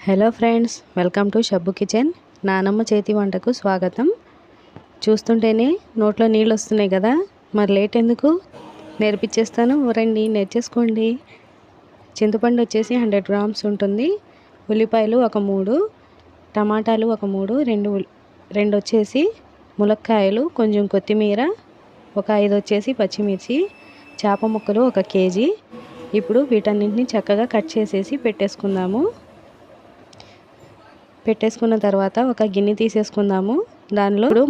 Hello friends, welcome to Shabbu kitchen. నానమ్మ చేతి వంటకు స్వాగతం. చూస్తుంటేనే నోట్లో నీళ్ళు వస్తున్నాయి కదా, మరి లేట్ ఎందుకు, నేర్పించేస్తాను రండి, నేర్చేసుకోండి. చింతపండు వచ్చేసి 100 గ్రామ్స్ ఉంటుంది. ఉల్లిపాయలు ఒక 3, టమాటాలు ఒక 3, రెండు వచ్చేసి ములక్కాయలు, కొంచెం కొత్తిమీర, ఒక 5 వచ్చేసి పచ్చిమిర్చి, చేప ముక్కలు 1 కేజీ. ఇప్పుడు వీటన్నింటినీ చక్కగా కట్ చేసేసి పెట్టేసుకున్న తర్వాత ఒక గిన్నె తీసేసుకుందాము. దానిలో ఇప్పుడు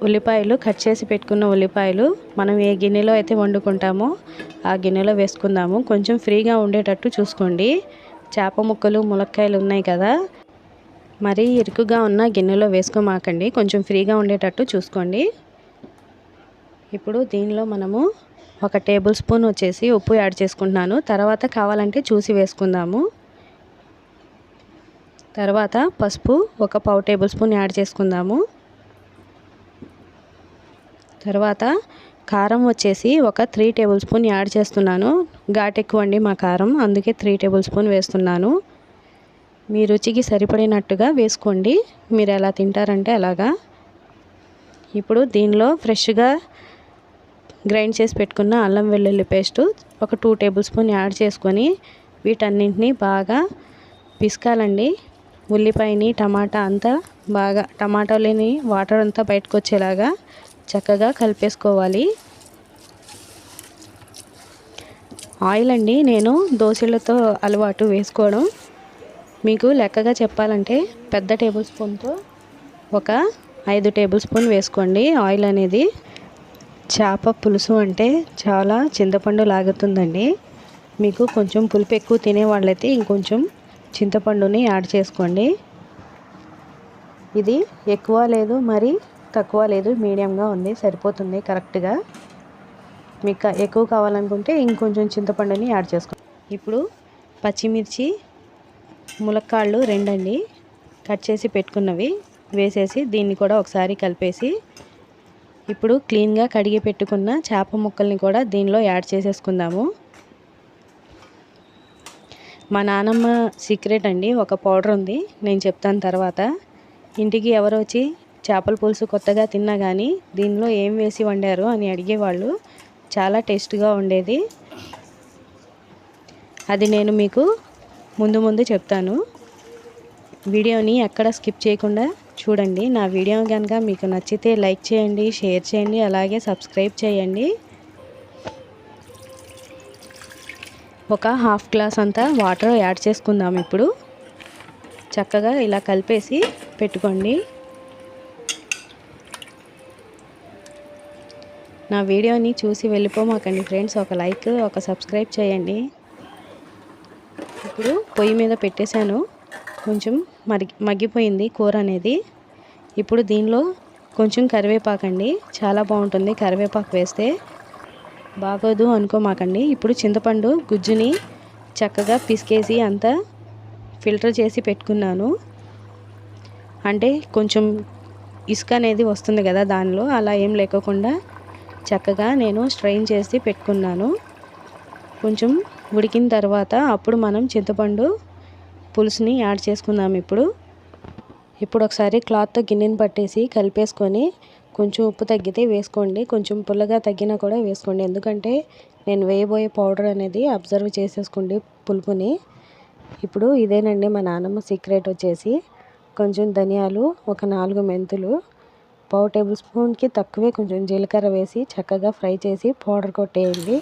ఉల్లిపాయలు కట్ చేసి పెట్టుకున్న ఉల్లిపాయలు మనం ఏ గిన్నెలో అయితే వండుకుంటామో ఆ గిన్నెలో వేసుకుందాము. కొంచెం ఫ్రీగా ఉండేటట్టు చూసుకోండి. చేప ముక్కలు ములక్కాయలు ఉన్నాయి కదా, మరీ ఇరుకుగా ఉన్న గిన్నెలో వేసుకోమాకండి, కొంచెం ఫ్రీగా ఉండేటట్టు చూసుకోండి. ఇప్పుడు దీనిలో మనము 1 టేబుల్ స్పూన్ వచ్చేసి ఉప్పు యాడ్ చేసుకుంటున్నాను. తర్వాత కావాలంటే చూసి వేసుకుందాము. తర్వాత పసుపు 1 పావు టేబుల్ స్పూన్ యాడ్ చేసుకుందాము. తర్వాత కారం వచ్చేసి 3 టేబుల్ స్పూన్ యాడ్ చేస్తున్నాను. ఘాటు ఎక్కువ అండి మా కారం, అందుకే 3 టేబుల్ స్పూన్ వేస్తున్నాను. మీ రుచికి సరిపడినట్టుగా వేసుకోండి, మీరు ఎలా తింటారంటే అలాగా. ఇప్పుడు దీనిలో ఫ్రెష్గా గ్రైండ్ చేసి పెట్టుకున్న అల్లం వెల్లుల్లి పేస్టు 2 టేబుల్ స్పూన్ యాడ్ చేసుకొని వీటన్నింటినీ బాగా పిసకాలండి. ఉల్లిపాయని టమాటా అంతా బాగా, టమాటాలోని వాటర్ అంతా బయటకు వచ్చేలాగా చక్కగా కలిపేసుకోవాలి. ఆయిల్ అండి నేను దోశలతో అలవాటు వేసుకోవడం. మీకు లెక్కగా చెప్పాలంటే పెద్ద టేబుల్ స్పూన్తో 5 టేబుల్ స్పూన్ వేసుకోండి ఆయిల్ అనేది. చేప పులుసు అంటే చాలా చింతపండు లాగుతుందండి. మీకు కొంచెం పులుపు ఎక్కువ తినే వాళ్ళైతే ఇంకొంచెం చింతపండుని యాడ్ చేసుకోండి. ఇది ఎక్కువ లేదు, మరి తక్కువ లేదు, మీడియంగా ఉంది, సరిపోతుంది కరెక్ట్గా. మీకు ఎక్కువ కావాలనుకుంటే ఇంకొంచెం చింతపండుని యాడ్ చేసుకోండి. ఇప్పుడు పచ్చిమిర్చి ములక్కాళ్ళు 2 అండి కట్ చేసి పెట్టుకున్నవి వేసేసి దీన్ని కూడా ఒకసారి కలిపేసి ఇప్పుడు క్లీన్గా కడిగి పెట్టుకున్న చేప ముక్కల్ని కూడా దీనిలో యాడ్ చేసేసుకుందాము. మా నానమ్మ సీక్రెట్ అండి, ఒక పౌడర్ ఉంది, నేను చెప్తాను తర్వాత. ఇంటికి ఎవరు వచ్చి చేపల పులుసు కొత్తగా తిన్నా కానీ దీనిలో ఏం వేసి వండారు అని అడిగేవాళ్ళు. చాలా టేస్ట్గా ఉండేది. అది నేను మీకు ముందు చెప్తాను. వీడియోని ఎక్కడ స్కిప్ చేయకుండా చూడండి. నా వీడియో కనుక మీకు నచ్చితే లైక్ చేయండి, షేర్ చేయండి, అలాగే సబ్స్క్రైబ్ చేయండి. 1/2 గ్లాస్ అంతా వాటర్ యాడ్ చేసుకుందాం. ఇప్పుడు చక్కగా ఇలా కలిపేసి పెట్టుకోండి. నా వీడియోని చూసి వెళ్ళిపోమాకండి ఫ్రెండ్స్, ఒక లైక్, ఒక సబ్స్క్రైబ్ చేయండి. ఇప్పుడు పొయ్యి మీద పెట్టేశాను, కొంచెం మగ్గిపోయింది కూర అనేది. ఇప్పుడు దీనిలో కొంచెం కరివేపాకండి, చాలా బాగుంటుంది కరివేపాకు వేస్తే, బాగోదు అనుకోమాకండి. ఇప్పుడు చింతపండు గుజ్జుని చక్కగా పిసికేసి అంతా ఫిల్టర్ చేసి పెట్టుకున్నాను. అంటే కొంచెం ఇసుక అనేది వస్తుంది కదా దానిలో, అలా ఏం లేకోకుండా చక్కగా నేను స్ట్రెయిన్ చేసి పెట్టుకున్నాను. కొంచెం ఉడికిన తర్వాత అప్పుడు మనం చింతపండు పులుసుని యాడ్ చేసుకుందాం. ఇప్పుడు ఒకసారి క్లాత్తో గిన్నెని పట్టేసి కలిపేసుకొని కొంచెం ఉప్పు తగ్గితే వేసుకోండి, కొంచెం పుల్లగా తగ్గినా కూడా వేసుకోండి. ఎందుకంటే నేను వేయబోయే పౌడర్ అనేది అబ్జర్వ్ చేసేసుకోండి పులుపుని. ఇప్పుడు ఇదేనండి మా నానమ్మ సీక్రెట్ వచ్చేసి, కొంచెం ధనియాలు, 4 మెంతులు, పావు టేబుల్ స్పూన్కి తక్కువే కొంచెం జీలకర్ర వేసి చక్కగా ఫ్రై చేసి పౌడర్ కొట్టేయండి.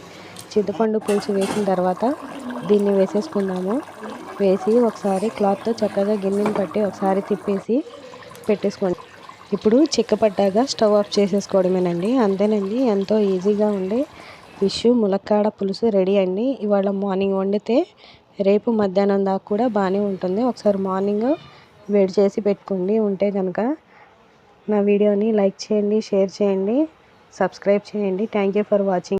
చింతపండు పులుసు వేసిన తర్వాత దీన్ని వేసేసుకుందాము. వేసి ఒకసారి క్లాత్తో చక్కగా గిన్నెని పట్టి ఒకసారి తిప్పేసి పెట్టేసుకోండి. ఇప్పుడు చిక్కపడ్డాక స్టవ్ ఆఫ్ చేసేసుకోవడమేనండి, అంతేనండి. ఎంతో ఈజీగా ఉండే ఫిష్ ములక్కాడ పులుసు రెడీ అండి. ఇవాళ మార్నింగ్ వండితే రేపు మధ్యాహ్నం దాకా కూడా బాగానే ఉంటుంది. ఒకసారి మార్నింగ్ వేడి చేసి పెట్టుకోండి ఉంటే కనుక. నా వీడియోని లైక్ చేయండి, షేర్ చేయండి, సబ్స్క్రైబ్ చేయండి. Thank you for watching.